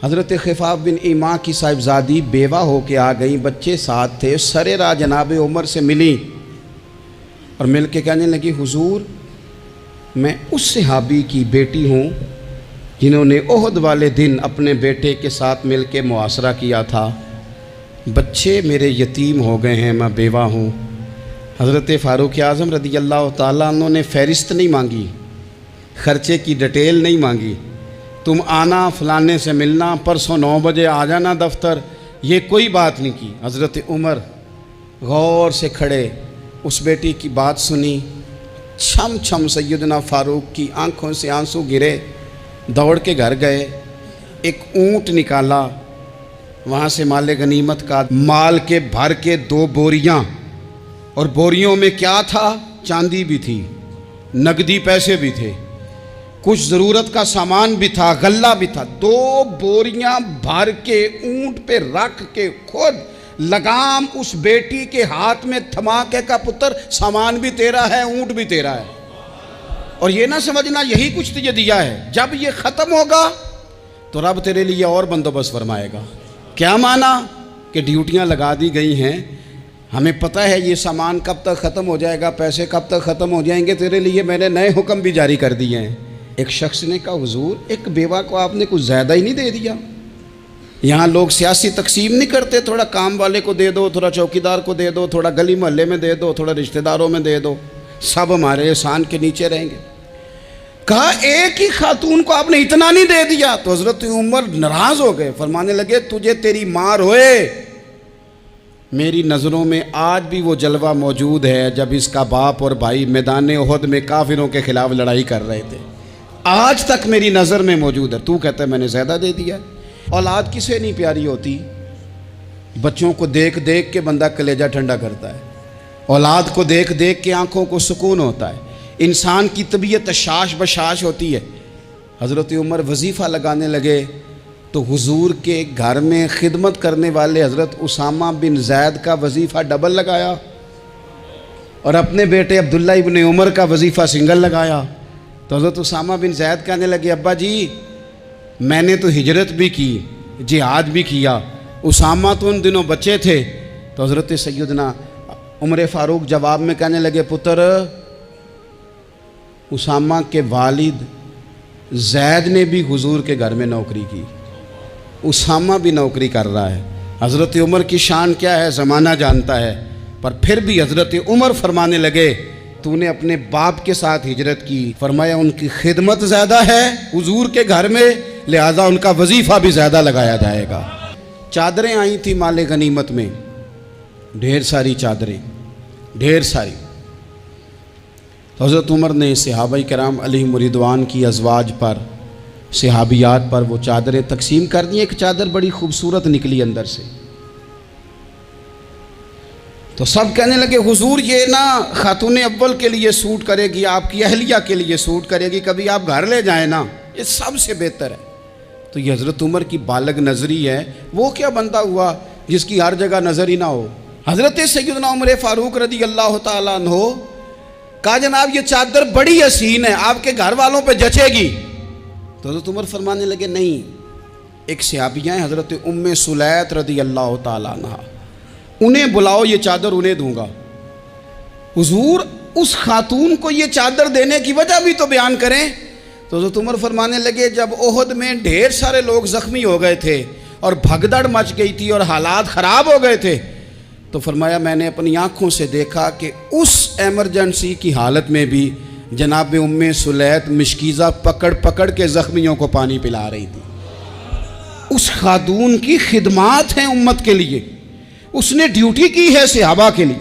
हज़रत खिफ़ाफ़ बिन इमा की साहिबजादी बेवा होके आ गई, बच्चे साथ थे। सरेरा जनाब उमर से मिली और मिल के कहने लगी, हुजूर मैं उस सहाबी की बेटी हूँ जिन्होंने ओहद वाले दिन अपने बेटे के साथ मिल के मुआसरा किया था। बच्चे मेरे यतीम हो गए हैं, मैं बेवा हूँ। हज़रत फ़ारूक आज़म रज़ी अल्लाह ताला अन्हु ने फ़हरिस्त नहीं मांगी, ख़र्चे की डिटेल नहीं मांगी, तुम आना फ़लाने से मिलना, परसों 9 बजे आ जाना दफ्तर, ये कोई बात नहीं की। हज़रत उमर गौर से खड़े उस बेटी की बात सुनी। छम छम सैयदना फ़ारूक की आंखों से आंसू गिरे, दौड़ के घर गए, एक ऊँट निकाला, वहाँ से माल गनीमत का माल के भर के 2 बोरियाँ, और बोरियों में क्या था, चांदी भी थी, नकदी पैसे भी थे, कुछ ज़रूरत का सामान भी था, गल्ला भी था। 2 बोरियां भर के ऊंट पे रख के खुद लगाम उस बेटी के हाथ में थमा के का पुत्र सामान भी तेरा है, ऊंट भी तेरा है। और ये ना समझना यही कुछ तुझे दिया है, जब ये ख़त्म होगा तो रब तेरे लिए और बंदोबस्त फरमाएगा। क्या माना कि ड्यूटियां लगा दी गई हैं, हमें पता है ये सामान कब तक ख़त्म हो जाएगा, पैसे कब तक ख़त्म हो जाएंगे, तेरे लिए मैंने नए हुक्म भी जारी कर दिए हैं। एक शख्स ने कहा, हुजूर एक बेवा को आपने कुछ ज़्यादा ही नहीं दे दिया? यहाँ लोग सियासी तकसीम नहीं करते, थोड़ा काम वाले को दे दो, थोड़ा चौकीदार को दे दो, थोड़ा गली मोहल्ले में दे दो, थोड़ा रिश्तेदारों में दे दो, सब हमारे एहसान के नीचे रहेंगे। कहा एक ही खातून को आपने इतना नहीं दे दिया? तो हज़रत उमर नाराज़ हो गए, फरमाने लगे, तुझे तेरी मार होए, मेरी नज़रों में आज भी वो जलवा मौजूद है जब इसका बाप और भाई मैदान ओहद में काफिरों के ख़िलाफ़ लड़ाई कर रहे थे, आज तक मेरी नज़र में मौजूद है। तू कहता है मैंने ज़्यादा दे दिया। औलाद किसे नहीं प्यारी होती? बच्चों को देख देख के बंदा कलेजा ठंडा करता है, औलाद को देख देख के आंखों को सुकून होता है, इंसान की तबीयत शाश बशाश होती है। हज़रत उमर वजीफ़ा लगाने लगे तो हुजूर के घर में खिदमत करने वाले हज़रत उसामा बिन ज़ैद का वजीफ़ा डबल लगाया और अपने बेटे अब्दुल्ला इब्न उमर का वजीफ़ा सिंगल लगाया। तो हज़रत उसामा बिन ज़ैद कहने लगे, अब्बा जी मैंने तो हिजरत भी की, जिहाद भी किया, उसामा तो उन दिनों बच्चे थे। तो हज़रत सैयदना उमर फ़ारूक जवाब में कहने लगे, पुत्र उसामा के वालिद ज़ैद ने भी हुजूर के घर में नौकरी की, उसामा भी नौकरी कर रहा है। हज़रत उमर की शान क्या है ज़माना जानता है, पर फिर भी हज़रत उमर फरमाने लगे, तूने अपने बाप के साथ हिजरत की, फरमाया उनकी खिदमत ज़्यादा है हुजूर के घर में, लिहाजा उनका वजीफ़ा भी ज़्यादा लगाया जाएगा। चादरें आई थी माले गनीमत में, ढेर सारी चादरें, ढेर सारी। हज़रत उमर ने सहाबाए किराम अलैहिम रिदवान की अज़वाज पर, सहाबियात पर वो चादरें तकसीम कर दी। एक चादर बड़ी खूबसूरत निकली अंदर से, तो सब कहने लगे, हुजूर ये ना खातून अव्वल के लिए सूट करेगी, आपकी अहलिया के लिए सूट करेगी, कभी आप घर ले जाए ना, ये सबसे बेहतर है। तो ये हज़रत उमर की बालग नज़री है, वो क्या बंदा हुआ जिसकी हर जगह नज़र ही ना हो। हज़रत सैयदना उमर फ़ारूक रज़ी अल्लाह ताला अन्हु कहा, जनाब ये चादर बड़ी हसीन है, आपके घर वालों पे जचेगी। तो हज़रत उमर फरमाने लगे, नहीं, एक सहाबिया हैं हज़रत उम्मे सुलैत रज़ी अल्लाह ताला अन्हा, उन्हें बुलाओ, ये चादर उन्हें दूंगा। हुजूर उस खातून को ये चादर देने की वजह भी तो बयान करें। तो हज़रत उमर फरमाने लगे, जब ओहद में ढेर सारे लोग ज़ख्मी हो गए थे और भगदड़ मच गई थी और हालात ख़राब हो गए थे, तो फरमाया मैंने अपनी आँखों से देखा कि उस एमरजेंसी की हालत में भी जनाब उम्मे सुलैत मिशकीज़ा पकड़ पकड़ के ज़ख्मियों को पानी पिला रही थी। उस खातून की खिदमात हैं उम्मत के लिए, उसने ड्यूटी की है सहाबा के लिए,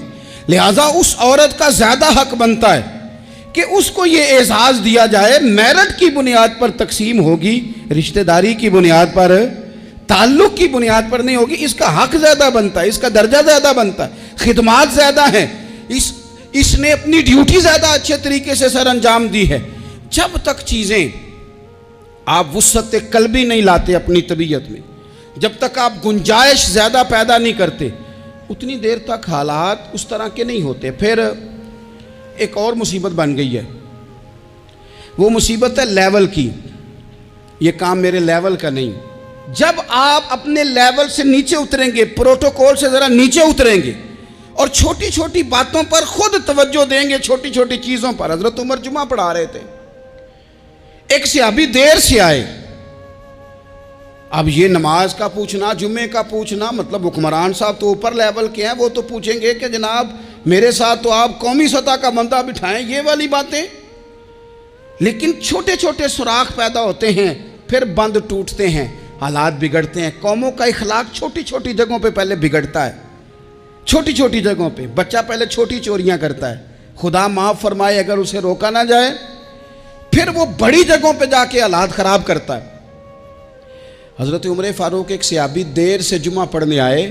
लिहाजा उस औरत का ज़्यादा हक बनता है कि उसको ये एजाज़ दिया जाए। मेरिट की बुनियाद पर तकसीम होगी, रिश्तेदारी की बुनियाद पर, ताल्लुक़ की बुनियाद पर नहीं होगी। इसका हक ज़्यादा बनता है, इसका दर्जा ज़्यादा बनता है, खिदमात ज़्यादा हैं, इसने अपनी ड्यूटी ज़्यादा अच्छे तरीके से सर अंजाम दी है। जब तक चीज़ें आप वुसअत क़ल्बी नहीं लाते अपनी तबीयत में, जब तक आप गुंजाइश ज़्यादा पैदा नहीं करते, उतनी देर तक हालात उस तरह के नहीं होते। फिर एक और मुसीबत बन गई है, वो मुसीबत है लेवल की। ये काम मेरे लेवल का नहीं, जब आप अपने लेवल से नीचे उतरेंगे, प्रोटोकॉल से ज़रा नीचे उतरेंगे और छोटी छोटी बातों पर खुद तवज्जो देंगे, छोटी छोटी चीज़ों पर। हज़रत उमर जुमा पढ़ा रहे थे, एक सहाबी देर से आए। अब ये नमाज का पूछना, जुम्मे का पूछना, मतलब हुक्मरान साहब तो ऊपर लेवल के हैं, वो तो पूछेंगे कि जनाब मेरे साथ तो आप कौमी सतह का बंदा बिठाएं, ये वाली बातें। लेकिन छोटे छोटे सुराख पैदा होते हैं, फिर बंद टूटते हैं, हालात बिगड़ते हैं। कौमों का इखलाक छोटी छोटी जगहों पे पहले बिगड़ता है। छोटी छोटी जगहों पे बच्चा पहले छोटी चोरियां करता है, खुदा माफ़ फरमाए अगर उसे रोका ना जाए, फिर वो बड़ी जगहों पे जाके हालात ख़राब करता है। हज़रत उमर फ़ारूक एक सहाबी देर से जुमा पढ़ने आए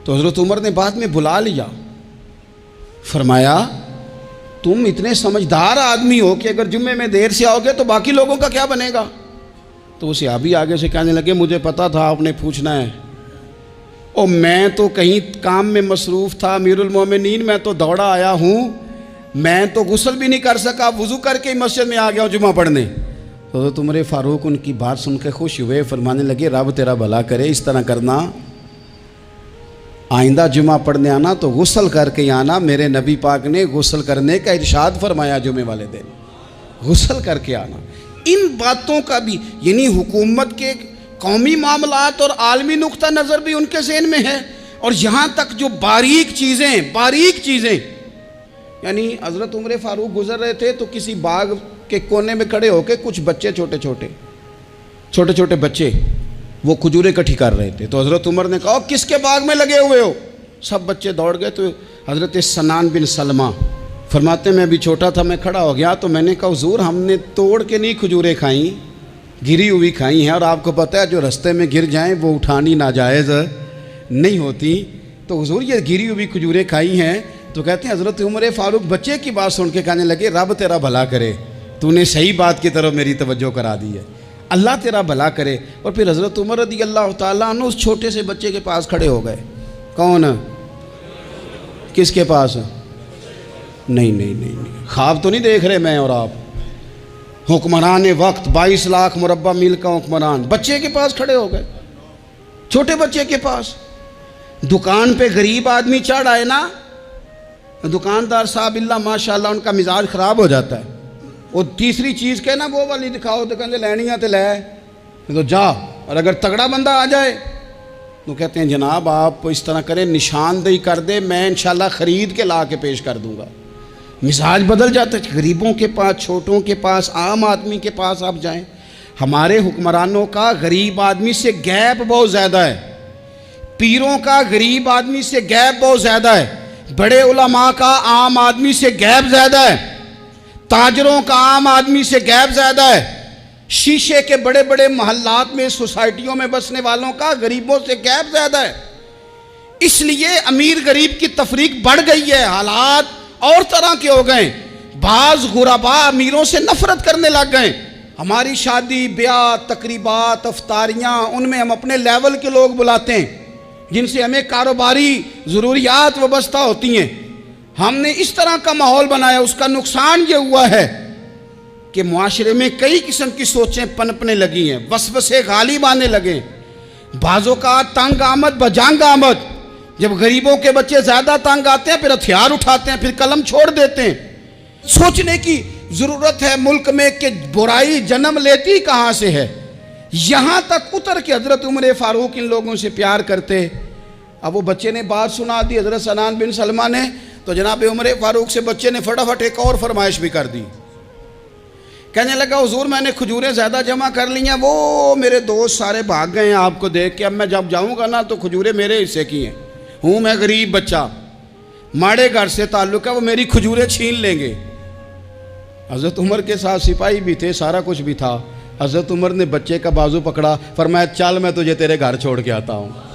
तो हज़रत उमर ने बाद में बुला लिया, फरमाया तुम इतने समझदार आदमी हो कि अगर जुम्मे में देर से आओगे तो बाकी लोगों का क्या बनेगा। तो वो सहाबी आगे से कहने लगे मुझे पता था आपने पूछना है, और मैं तो कहीं काम में मसरूफ़ था अमीरुल मोमिनीन, मैं तो दौड़ा आया हूँ, मैं तो गुस्ल भी नहीं कर सका, वज़ू करके ही मस्जिद में आ गया हूँ जुमा पढ़ने। तो उमर फ़ारूक उनकी बात सुन के खुश हुए, फरमाने लगे रब तेरा भला करे, इस तरह करना, आइंदा जुमा पढ़ने आना तो गुस्ल करके ही आना। मेरे नबी पाक ने गुस्ल करने का इरशाद फरमाया जुमे वाले दिन, गुस्ल करके आना। इन बातों का भी, यानी हुकूमत के कौमी मामलात और आलमी नुक्ता नज़र भी उनके ज़हन में है। और यहाँ तक जो बारीक चीज़ें, यानी हज़रत उमर फ़ारूक गुजर रहे थे तो किसी बाग के कोने में खड़े होकर कुछ बच्चे, छोटे छोटे बच्चे वो खजूरें इकट्ठी कर रहे थे। तो हज़रत उमर ने कहा किसके बाग में लगे हुए हो? सब बच्चे दौड़ गए। तो हज़रत सनान बिन सलमा फरमाते मैं भी छोटा था, मैं खड़ा हो गया तो मैंने कहा हुजूर हमने तोड़ के नहीं खजूरें खाई, गिरी हुई खाई हैं, और आपको पता है जो रास्ते में गिर जाएं वो उठानी नाजायज़ नहीं होती, तो हुजूर ये गिरी हुई खजूरें खाई हैं। तो कहते हैं हज़रत उमर फ़ारूक बच्चे की बात सुन के कहने लगे रब तेरा भला करे, तूने सही बात की तरफ मेरी तवज्जो करा दी है, अल्लाह तेरा भला करे। और फिर हज़रत उमर रज़ी अल्लाह तआला अन्हु उस छोटे से बच्चे के पास खड़े हो गए। कौन? किसके पास? नहीं, ख्वाब तो नहीं देख रहे मैं और आप। हुक्मरान वक्त 22 लाख मुरब्बा मील का हुक्मरान बच्चे के पास खड़े हो गए, छोटे बच्चे के पास। दुकान पे गरीब आदमी चढ़ आए ना, दुकानदार साहब इल्ला माशाल्लाह उनका मिजाज ख़राब हो जाता है। वो तीसरी चीज़ के ना वो वाली दिखाओ तो कहते लैनियाँ तो लै, तो जा। और अगर तगड़ा बंदा आ जाए तो कहते हैं जनाब आप इस तरह करें, निशानदेही कर दे, मैं इंशाल्लाह ख़रीद के ला के पेश कर दूँगा। मिजाज बदल जाता है। गरीबों के पास, छोटों के पास, आम आदमी के पास आप जाएं। हमारे हुक्मरानों का गरीब आदमी से गैप बहुत ज़्यादा है, पीरों का गरीब आदमी से गैप बहुत ज़्यादा है, बड़े उलमा का आम आदमी से गैप ज़्यादा है, ताजरों का आम आदमी से गैप ज़्यादा है, शीशे के बड़े बड़े मोहल्लात में, सोसाइटियों में बसने वालों का गरीबों से गैप ज़्यादा है। इसलिए अमीर गरीब की तफरीक बढ़ गई है, हालात और तरह के हो गए। बाज़ गुरबा अमीरों से नफरत करने लग गए। हमारी शादी ब्याह तकरीबात अफ्तारियाँ, उनमें हम अपने लेवल के लोग बुलाते हैं जिनसे हमें कारोबारी ज़रूरियात वाबस्ता होती हैं। हमने इस तरह का माहौल बनाया, उसका नुकसान ये हुआ है कि मुआशरे में कई किस्म की सोचें पनपने लगी हैं, वसवसे गालिब आने लगे। बाज़ों का तंग आमद बजंग आमद, जब गरीबों के बच्चे ज़्यादा तंग आते हैं फिर हथियार उठाते हैं, फिर कलम छोड़ देते हैं। सोचने की ज़रूरत है मुल्क में कि बुराई जन्म लेती कहाँ से है। यहाँ तक उतर के हज़रत उमर फ़ारूक इन लोगों से प्यार करते। अब वो बच्चे ने बात सुना दी हज़रत सनान बिन सलमा ने, तो जनाब उमर फ़ारूक से बच्चे ने फटाफट एक और फरमाइश भी कर दी। कहने लगा हुजूर मैंने खजूरें ज़्यादा जमा कर ली हैं, वो मेरे दोस्त सारे भाग गए हैं आपको देख के, अब मैं जब जाऊँगा ना तो खजूरें मेरे हिस्से की हैं, हूँ मैं गरीब बच्चा, माड़े घर से ताल्लुक़ है, वो मेरी खजूरें छीन लेंगे। हज़रत उमर के साथ सिपाही भी थे, सारा कुछ भी था। हज़रत उमर ने बच्चे का बाजू पकड़ा, फरमाया चल मैं तुझे तेरे घर छोड़ के आता हूँ।